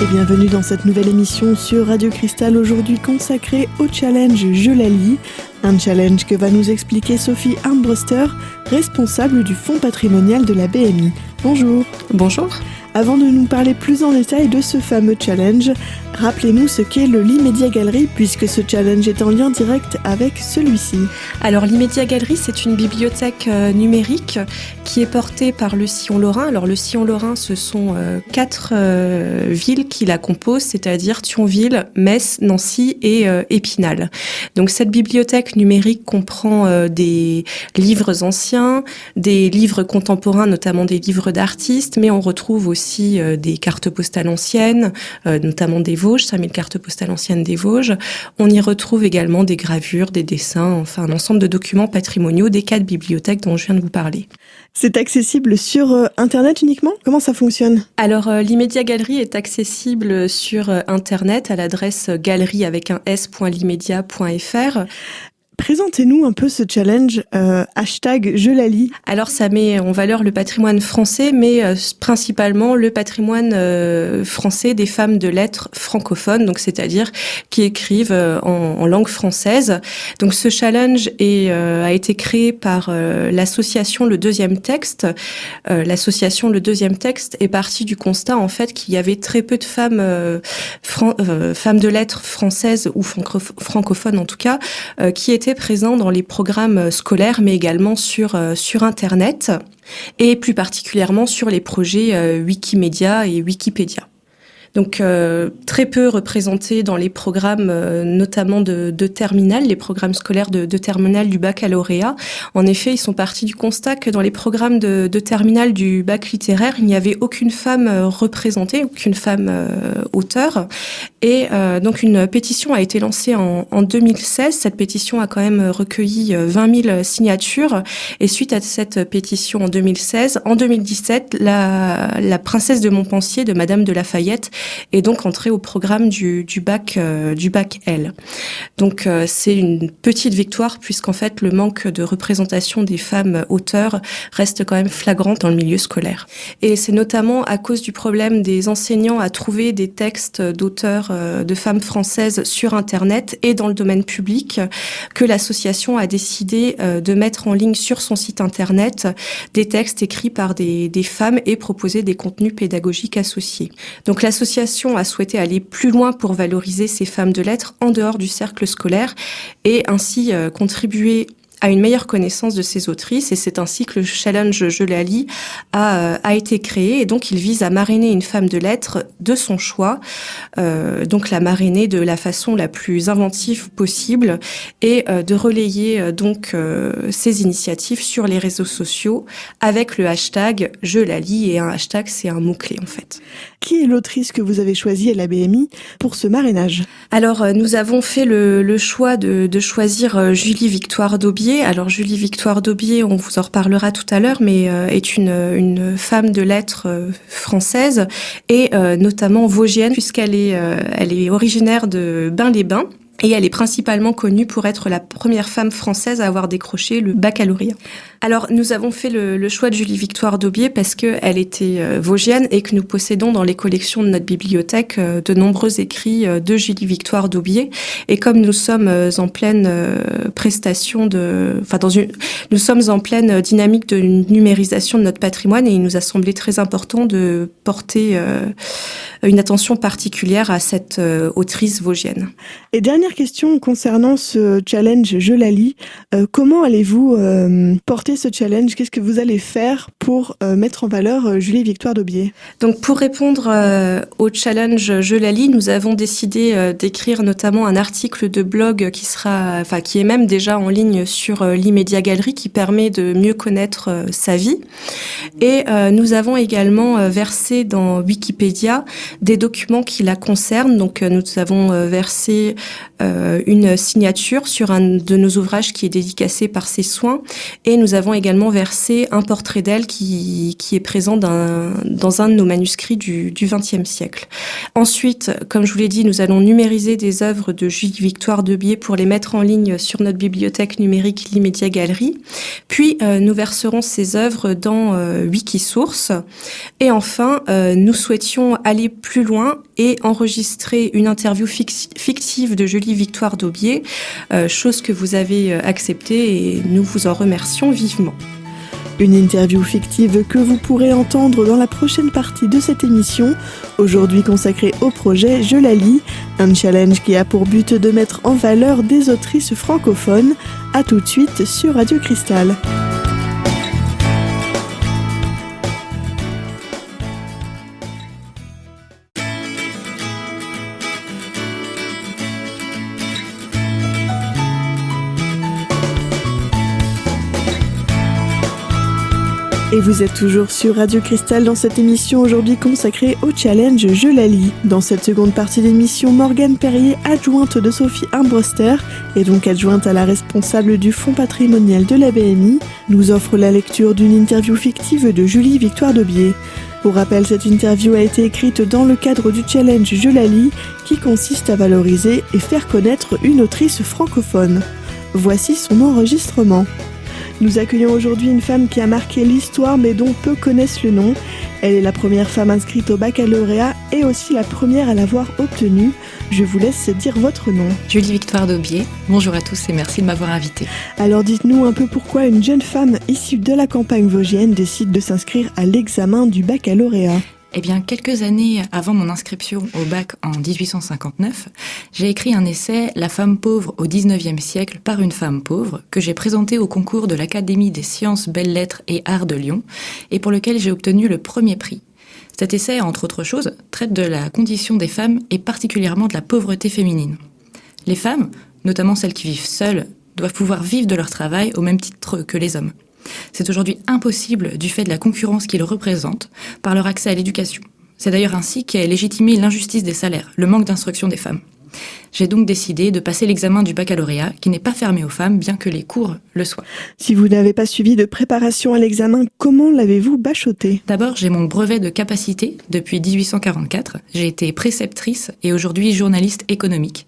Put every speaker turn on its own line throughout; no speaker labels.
et bienvenue dans cette nouvelle émission sur Radio Cristal, aujourd'hui consacrée au challenge Je la lis. Un challenge que va nous expliquer Sophie Armbruster, responsable du fonds patrimonial de la BMI. Bonjour.
Bonjour.
Avant de nous parler plus en détail de ce fameux challenge, rappelez-nous ce qu'est le l'E-Media Gallery, puisque ce challenge est en lien direct avec celui-ci.
Alors l'E-Media Gallery, c'est une bibliothèque numérique qui est portée par le Sillon Lorrain. Alors le Sillon Lorrain, ce sont 4 villes qui la composent, c'est-à-dire Thionville, Metz, Nancy et Épinal. Donc cette bibliothèque numérique comprend des livres anciens, des livres contemporains, notamment des livres d'artistes, mais on retrouve aussi des cartes postales anciennes, notamment des Vosges, 5000 cartes postales anciennes des Vosges. On y retrouve également des gravures, des dessins, enfin un ensemble de documents patrimoniaux des 4 bibliothèques dont je viens de vous parler.
C'est accessible sur Internet uniquement ? Comment ça fonctionne ?
Alors l'E-Media Gallery est accessible sur Internet à l'adresse galerie avec un s.limedia.fr.
Présentez-nous un peu ce challenge hashtag Je la lis.
Alors ça met en valeur le patrimoine français, mais principalement le patrimoine français des femmes de lettres francophones, donc c'est-à-dire qui écrivent en langue française. Donc ce challenge a été créé par l'association Le Deuxième Texte. L'association Le Deuxième Texte est partie du constat en fait qu'il y avait très peu de femmes femmes de lettres françaises ou francophones en tout cas qui étaient présents dans les programmes scolaires, mais également sur Internet, et plus particulièrement sur les projets Wikimedia et Wikipédia. Donc très peu représentés dans les programmes notamment de terminale, les programmes scolaires de terminale du baccalauréat. En effet, ils sont partis du constat que dans les programmes de terminale du bac littéraire, il n'y avait aucune femme représentée, aucune femme auteure. Et donc une pétition a été lancée en 2016. Cette pétition a quand même recueilli 20 000 signatures. Et suite à cette pétition en 2016, en 2017, la princesse de Montpensier, de Madame de Lafayette, est donc entrée au programme du bac L. Donc c'est une petite victoire puisqu'en fait le manque de représentation des femmes auteurs reste quand même flagrant dans le milieu scolaire. Et c'est notamment à cause du problème des enseignants à trouver des textes d'auteurs de femmes françaises sur Internet et dans le domaine public que l'association a décidé de mettre en ligne sur son site Internet des textes écrits par des femmes et proposer des contenus pédagogiques associés. Donc l'association a souhaité aller plus loin pour valoriser ces femmes de lettres en dehors du cercle scolaire et ainsi contribuer à une meilleure connaissance de ces autrices, et c'est ainsi que le challenge Je la lis a été créé, et donc il vise à marrainer une femme de lettres de son choix, donc la marrainer de la façon la plus inventive possible, et de relayer donc ces initiatives sur les réseaux sociaux avec le hashtag Je la lis, et un hashtag c'est un mot-clé en fait.
Qui est l'autrice que vous avez choisie à la BMI pour ce marrainage ?
Alors nous avons fait le choix de choisir Julie Victoire d'Aubier. Alors Julie Victoire d'Aubier, on vous en reparlera tout à l'heure, mais est une femme de lettres française et notamment vosgienne puisqu'elle est originaire de Bain-les-Bains. Et elle est principalement connue pour être la première femme française à avoir décroché le baccalauréat. Alors, nous avons fait le choix de Julie Victoire d'Aubier parce qu'elle était vosgienne et que nous possédons dans les collections de notre bibliothèque de nombreux écrits de Julie Victoire d'Aubier. Et comme nous sommes en pleine nous sommes en pleine dynamique de numérisation de notre patrimoine, et il nous a semblé très important de porter une attention particulière à cette autrice vosgienne.
Et dernière question concernant ce challenge Je la lis. Comment allez-vous porter ce challenge ? Qu'est-ce que vous allez faire pour mettre en valeur Julie Victoire d'Aubier ? Donc
pour répondre au challenge Je la lis, nous avons décidé d'écrire notamment un article de blog qui est même déjà en ligne sur l'E-Media Gallery, qui permet de mieux connaître sa vie. Et nous avons également versé dans Wikipédia des documents qui la concernent. Donc nous avons versé une signature sur un de nos ouvrages qui est dédicacé par ses soins, et nous avons également versé un portrait d'elle qui est présent dans un de nos manuscrits du XXe siècle. Ensuite, comme je vous l'ai dit, nous allons numériser des œuvres de Julie Victoire d'Aubier pour les mettre en ligne sur notre bibliothèque numérique l'E-Media Gallery. Puis nous verserons ces œuvres dans Wikisource. Et enfin, nous souhaitions aller plus loin et enregistrer une interview fictive de Julie Victoire d'Aubier, chose que vous avez acceptée et nous vous en remercions vivement.
Une interview fictive que vous pourrez entendre dans la prochaine partie de cette émission, aujourd'hui consacrée au projet Je la lis, un challenge qui a pour but de mettre en valeur des autrices francophones. À tout de suite sur Radio Cristal. Et vous êtes toujours sur Radio Cristal dans cette émission aujourd'hui consacrée au challenge Je la lis. Dans cette seconde partie d'émission, Morgane Perrier, adjointe de Sophie Armbruster et donc adjointe à la responsable du fonds patrimonial de la BMI, nous offre la lecture d'une interview fictive de Julie Victoire d'Aubier. Pour rappel, cette interview a été écrite dans le cadre du challenge Je la lis, qui consiste à valoriser et faire connaître une autrice francophone. Voici son enregistrement. Nous accueillons aujourd'hui une femme qui a marqué l'histoire mais dont peu connaissent le nom. Elle est la première femme inscrite au baccalauréat et aussi la première à l'avoir obtenu. Je vous laisse dire votre nom.
Julie Victoire d'Aubier. Bonjour à tous et merci de m'avoir invitée.
Alors dites-nous un peu pourquoi une jeune femme issue de la campagne vosgienne décide de s'inscrire à l'examen du baccalauréat.
Eh bien, quelques années avant mon inscription au bac en 1859, j'ai écrit un essai « La femme pauvre au XIXe siècle par une femme pauvre » que j'ai présenté au concours de l'Académie des sciences, belles-lettres et arts de Lyon et pour lequel j'ai obtenu le premier prix. Cet essai, entre autres choses, traite de la condition des femmes et particulièrement de la pauvreté féminine. Les femmes, notamment celles qui vivent seules, doivent pouvoir vivre de leur travail au même titre que les hommes. C'est aujourd'hui impossible du fait de la concurrence qu'ils représentent par leur accès à l'éducation. C'est d'ailleurs ainsi qu'est légitimée l'injustice des salaires, le manque d'instruction des femmes. J'ai donc décidé de passer l'examen du baccalauréat qui n'est pas fermé aux femmes, bien que les cours le soient.
Si vous n'avez pas suivi de préparation à l'examen, comment l'avez-vous bachoté ?
D'abord, j'ai mon brevet de capacité depuis 1844. J'ai été préceptrice et aujourd'hui journaliste économique.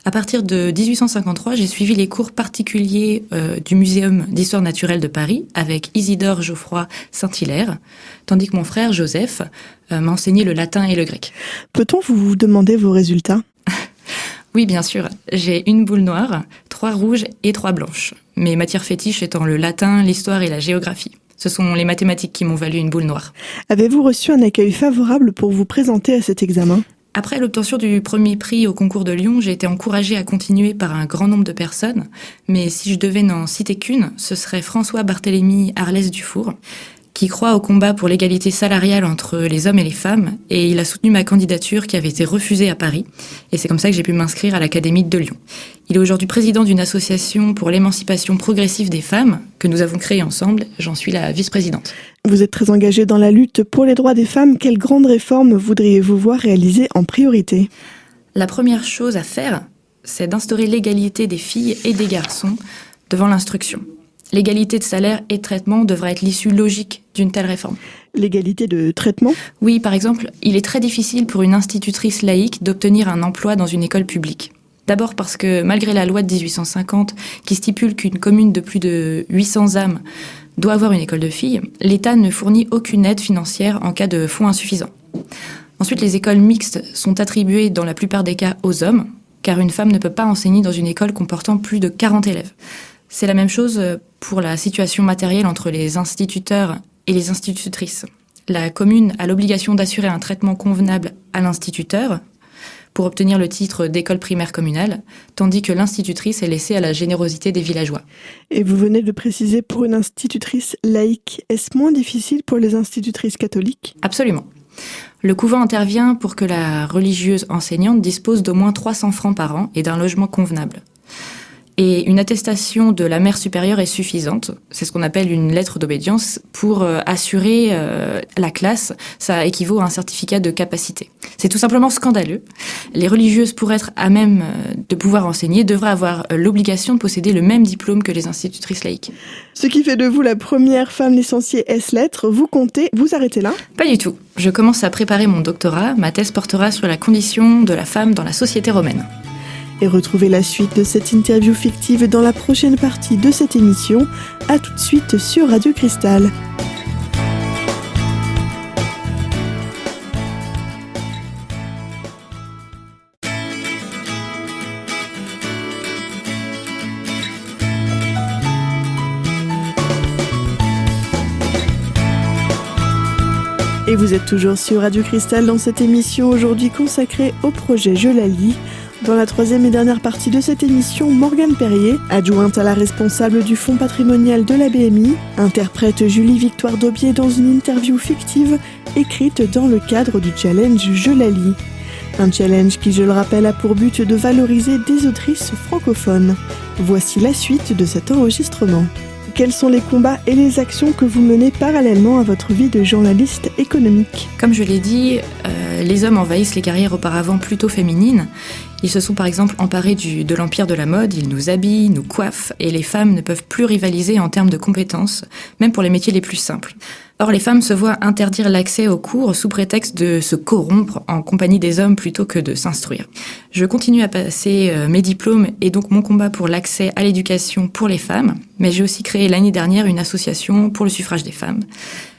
À partir de 1853, j'ai suivi les cours particuliers du Muséum d'histoire naturelle de Paris avec Isidore Geoffroy Saint-Hilaire, tandis que mon frère Joseph m'a enseigné le latin et le grec.
Peut-on vous demander vos résultats ?
Oui, bien sûr. J'ai une boule noire, 3 rouges et 3 blanches. Mes matières fétiches étant le latin, l'histoire et la géographie. Ce sont les mathématiques qui m'ont valu une boule noire.
Avez-vous reçu un accueil favorable pour vous présenter à cet examen ?
Après l'obtention du premier prix au concours de Lyon, j'ai été encouragée à continuer par un grand nombre de personnes. Mais si je devais n'en citer qu'une, ce serait François Barthélemy Arlès Dufour, qui croit au combat pour l'égalité salariale entre les hommes et les femmes, et il a soutenu ma candidature qui avait été refusée à Paris, et c'est comme ça que j'ai pu m'inscrire à l'Académie de Lyon. Il est aujourd'hui président d'une association pour l'émancipation progressive des femmes, que nous avons créée ensemble, j'en suis la vice-présidente.
Vous êtes très engagé dans la lutte pour les droits des femmes, quelles grandes réformes voudriez-vous voir réalisées en priorité ?
La première chose à faire, c'est d'instaurer l'égalité des filles et des garçons devant l'instruction. L'égalité de salaire et de traitement devrait être l'issue logique d'une telle réforme.
L'égalité de traitement ?
Oui, par exemple, il est très difficile pour une institutrice laïque d'obtenir un emploi dans une école publique. D'abord parce que, malgré la loi de 1850, qui stipule qu'une commune de plus de 800 âmes doit avoir une école de filles, l'État ne fournit aucune aide financière en cas de fonds insuffisants. Ensuite, les écoles mixtes sont attribuées dans la plupart des cas aux hommes, car une femme ne peut pas enseigner dans une école comportant plus de 40 élèves. C'est la même chose pour la situation matérielle entre les instituteurs et les institutrices. La commune a l'obligation d'assurer un traitement convenable à l'instituteur pour obtenir le titre d'école primaire communale, tandis que l'institutrice est laissée à la générosité des villageois.
Et vous venez de préciser pour une institutrice laïque, est-ce moins difficile pour les institutrices catholiques ?
Absolument. Le couvent intervient pour que la religieuse enseignante dispose d'au moins 300 francs par an et d'un logement convenable. Et une attestation de la mère supérieure est suffisante. C'est ce qu'on appelle une lettre d'obédience pour assurer la classe. Ça équivaut à un certificat de capacité. C'est tout simplement scandaleux. Les religieuses, pour être à même de pouvoir enseigner, devraient avoir l'obligation de posséder le même diplôme que les institutrices laïques.
Ce qui fait de vous la première femme licenciée S-Lettres. Vous comptez vous arrêter là ?
Pas du tout. Je commence à préparer mon doctorat. Ma thèse portera sur la condition de la femme dans la société romaine.
Et retrouvez la suite de cette interview fictive dans la prochaine partie de cette émission. À tout de suite sur Radio Cristal. Et vous êtes toujours sur Radio Cristal dans cette émission aujourd'hui consacrée au projet Je la lis. Dans la troisième et dernière partie de cette émission, Morgane Perrier, adjointe à la responsable du fonds patrimonial de la BMI, interprète Julie Victoire Daubié dans une interview fictive écrite dans le cadre du challenge Je la lis. Un challenge qui, je le rappelle, a pour but de valoriser des autrices francophones. Voici la suite de cet enregistrement. Quels sont les combats et les actions que vous menez parallèlement à votre vie de journaliste économique ?
Comme je l'ai dit, les hommes envahissent les carrières auparavant plutôt féminines. Ils se sont par exemple emparés de l'empire de la mode, ils nous habillent, nous coiffent, et les femmes ne peuvent plus rivaliser en termes de compétences, même pour les métiers les plus simples. Or, les femmes se voient interdire l'accès aux cours sous prétexte de se corrompre en compagnie des hommes plutôt que de s'instruire. Je continue à passer mes diplômes et donc mon combat pour l'accès à l'éducation pour les femmes, mais j'ai aussi créé l'année dernière une association pour le suffrage des femmes.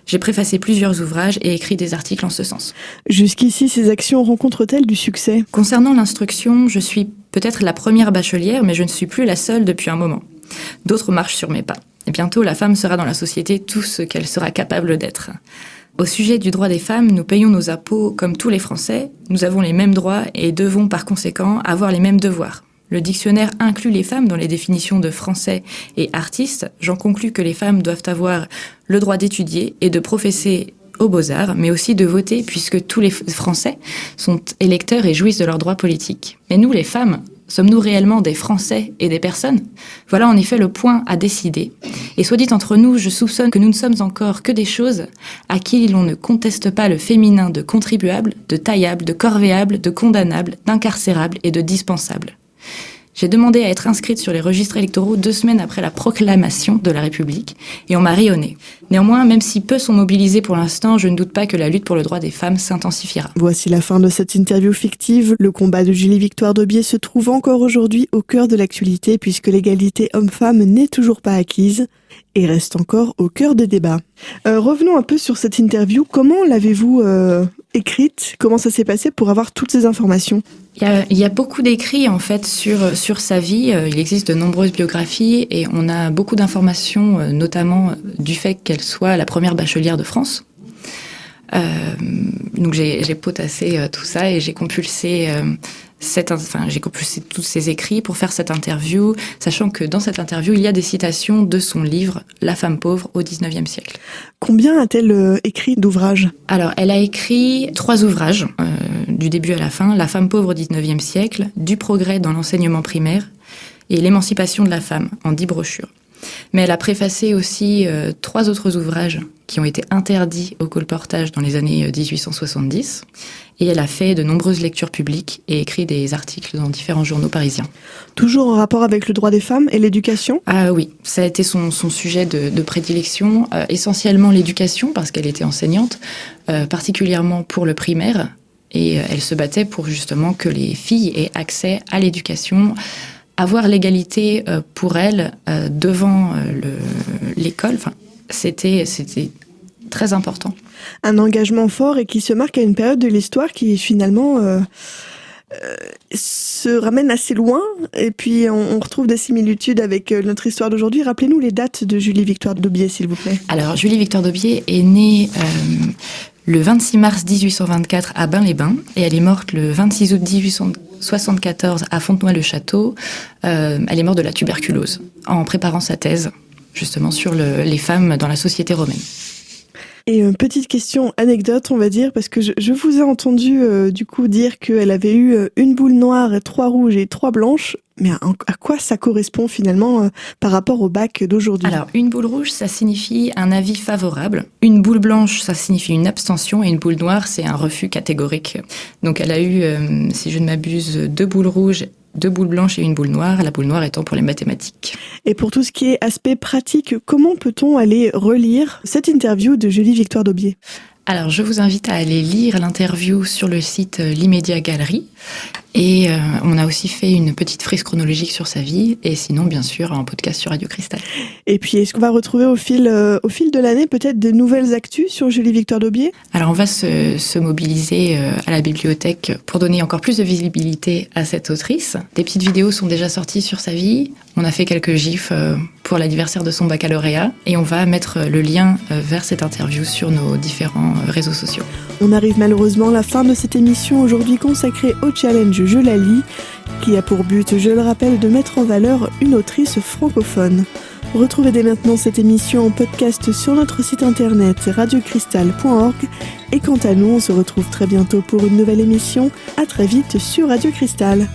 J'ai préfacé plusieurs ouvrages et écrit des articles en ce sens.
Jusqu'ici, ces actions rencontrent-elles du succès ?
Concernant l'instruction, je suis peut-être la première bachelière, mais je ne suis plus la seule depuis un moment. D'autres marchent sur mes pas. Et bientôt, la femme sera dans la société tout ce qu'elle sera capable d'être. Au sujet du droit des femmes, nous payons nos impôts comme tous les Français. Nous avons les mêmes droits et devons par conséquent avoir les mêmes devoirs. Le dictionnaire inclut les femmes dans les définitions de français et artistes. J'en conclus que les femmes doivent avoir le droit d'étudier et de professer aux Beaux-Arts, mais aussi de voter puisque tous les Français sont électeurs et jouissent de leurs droits politiques. Mais nous, les femmes, sommes-nous réellement des Français et des personnes ? Voilà en effet le point à décider. Et soit dit entre nous, je soupçonne que nous ne sommes encore que des choses à qui l'on ne conteste pas le féminin de contribuable, de taillable, de corvéable, de condamnable, d'incarcérable et de dispensable. J'ai demandé à être inscrite sur les registres électoraux 2 semaines après la proclamation de la République et on m'a rayonnée. Néanmoins, même si peu sont mobilisés pour l'instant, je ne doute pas que la lutte pour le droit des femmes s'intensifiera.
Voici la fin de cette interview fictive. Le combat de Julie Victoire Daubié se trouve encore aujourd'hui au cœur de l'actualité puisque l'égalité homme-femme n'est toujours pas acquise et reste encore au cœur des débats. Revenons un peu sur cette interview. Comment l'avez-vous écrite ? Comment ça s'est passé pour avoir toutes ces informations ?
Il y a beaucoup d'écrits en fait sur sa vie. Il existe de nombreuses biographies et on a beaucoup d'informations, notamment du fait qu'elle soit la première bachelière de France. Donc j'ai potassé tout ça et j'ai compulsé tous ces écrits pour faire cette interview, sachant que dans cette interview, il y a des citations de son livre « La femme pauvre au XIXe siècle ».
Combien a-t-elle écrit d'ouvrages ?
Alors, elle a écrit 3 ouvrages, du début à la fin, « La femme pauvre au XIXe siècle »,« Du progrès dans l'enseignement primaire » et « L'émancipation de la femme » en 10 brochures. Mais elle a préfacé aussi 3 autres ouvrages qui ont été interdits au colportage dans les années 1870. Et elle a fait de nombreuses lectures publiques et écrit des articles dans différents journaux parisiens.
Toujours en rapport avec le droit des femmes et l'éducation ?
Ah oui, ça a été son sujet de prédilection, essentiellement l'éducation, parce qu'elle était enseignante, particulièrement pour le primaire. Et elle se battait pour justement que les filles aient accès à l'éducation, avoir l'égalité pour elles devant l'école. Enfin, c'était très important.
Un engagement fort et qui se marque à une période de l'histoire qui finalement se ramène assez loin. Et puis on retrouve des similitudes avec notre histoire d'aujourd'hui. Rappelez-nous les dates de Julie Victoire Daubié, s'il vous plaît.
Alors, Julie Victoire Daubié est née le 26 mars 1824 à Bain-les-Bains et elle est morte le 26 août 1874 à Fontenoy-le-Château. Elle est morte de la tuberculose en préparant sa thèse justement sur les femmes dans la société romaine.
Et une petite question anecdote, on va dire, parce que je vous ai entendu du coup dire qu'elle avait eu une boule noire, 3 rouges et 3 blanches. Mais à quoi ça correspond finalement par rapport au bac d'aujourd'hui ?
Alors, une boule rouge, ça signifie un avis favorable. Une boule blanche, ça signifie une abstention. Et une boule noire, c'est un refus catégorique. Donc, elle a eu, si je ne m'abuse, 2 boules rouges, 2 boules blanches et une boule noire, la boule noire étant pour les mathématiques.
Et pour tout ce qui est aspect pratique, comment peut-on aller relire cette interview de Julie Victoire Daubié ?
Alors, je vous invite à aller lire l'interview sur le site l'Immédiat Galerie. Et on a aussi fait une petite frise chronologique sur sa vie, et sinon, bien sûr, en podcast sur Radio Cristal.
Et puis, est-ce qu'on va retrouver au fil de l'année peut-être de nouvelles actus sur Julie Victoire d'Aubier ?
Alors, on va se mobiliser à la bibliothèque pour donner encore plus de visibilité à cette autrice. Des petites vidéos sont déjà sorties sur sa vie. On a fait quelques gifs pour l'anniversaire de son baccalauréat, et on va mettre le lien vers cette interview sur nos différents réseaux sociaux.
On arrive malheureusement à la fin de cette émission aujourd'hui consacrée au challenge Je la lis, qui a pour but, je le rappelle, de mettre en valeur une autrice francophone. Retrouvez dès maintenant cette émission en podcast sur notre site internet radiocristal.org, et quant à nous, on se retrouve très bientôt pour une nouvelle émission. À très vite sur Radio Cristal.